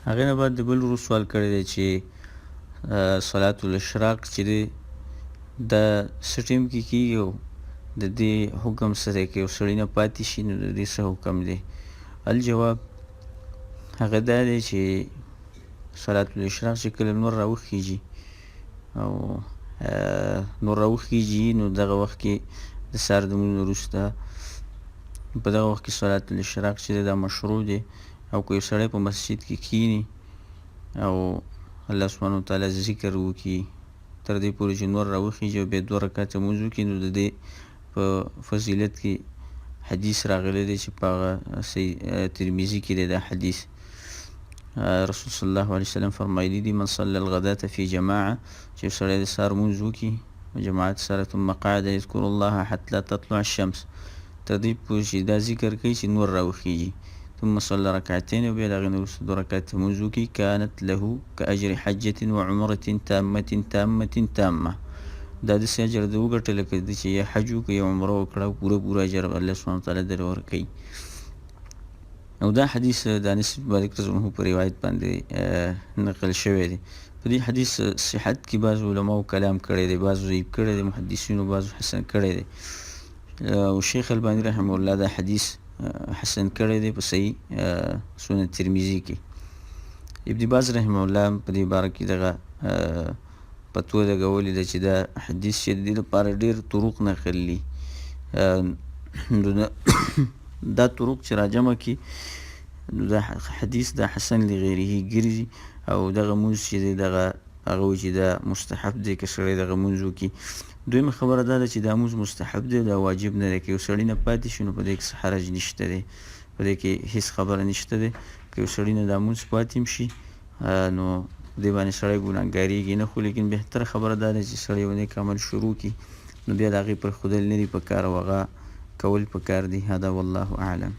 هغې نه بعد د بل ورو سوال کړی دی چې صلات الاشراق چې دی دا څه ټایم کې کېږي او د دې حکم څه دی؟ که یو سړي نه پاتې شي نو د دې څه حکم دی؟ الجواب هغه دا دی چې صلات الاشراق چې کله نور راوخیږي او نور راوخیږي نو دغه وخت کې د سهار د لمونځ نه وروسته په دغه وخت کې صلات الاشراق چې دی دا مشروع دی. او که یو سړی په مسجد کې کښیني او الله سبحانه وتعالی ذکر وکړي تر دې پورې چې نور راوخیږي او بیا 2 رکعته لمونځ وکړي نو د دې په فضیلت کې حدیث راغلی دی چې په هغه ترمذي کې دی دا حدیث. رسول صلی الله علیه وسلم فرمایلی دي من صلى الغداة في جماعة چې یو سړی د سهار لمونځ وکړي جماعت سره ثم قعد يذكر الله حتى تطلع الشمس تر دې پورې چې دا ذکر کوي چې نور راوخیږي ثم صلى ركعتين وبیا د هغې نه وروسته 2 رکعته لمونځ وکړي كانت له كأجر حجة وعمرة تامة دا داسې اجر د وګټه لکه د چې یا حج وکړه یا عمره وکړه پوره اجر الله سبحانه وتعالی در ورکوي. او دا حدیث د انس بن مالک رضی الله عنه په روایت باندې نقل شوی دی. په دې حدیث صحت کې بعض علماو کلام کړی دی، بعضو ضعیف کړی دی، محدثینو بعضو حسن کړی دی. او شیخ البانی رحمه الله دا حدیث حسن کړی دی په صحیح سنن ترمذي کې. ابن باز رحمه الله په دې باره کې دغه فتوا لګولې ده چې دا حدیث چې د دې لپاره ډېر طرق نقل دي. دا طرق چې راجمع کړي نو دا حدیث دا حسن لغیره ګرځي او دغه مونځ چې دی دغه هغه وایي چې دا مستحب دی که سړی دغه مونځ وکړي. دویمه خبره دا ده چې دا مونځ مستحب دی، دا واجب نه دی. که یو سړي نه پاتې شي نو په دې کې څه حرج نشته دی، په دې کې هېڅ خبره نشته دی. که یو سړي نه دا مونځ پاتې هم شي نو دې باندې سړی ګناهګارېږي نه، خو لیکن بهتره خبره دا ده چې سړی یو نیک عمل شروع کړي نو بیا د هغې پرېښودل نه دي په کار او هغه کول په کار دي. هذا والله اعلم.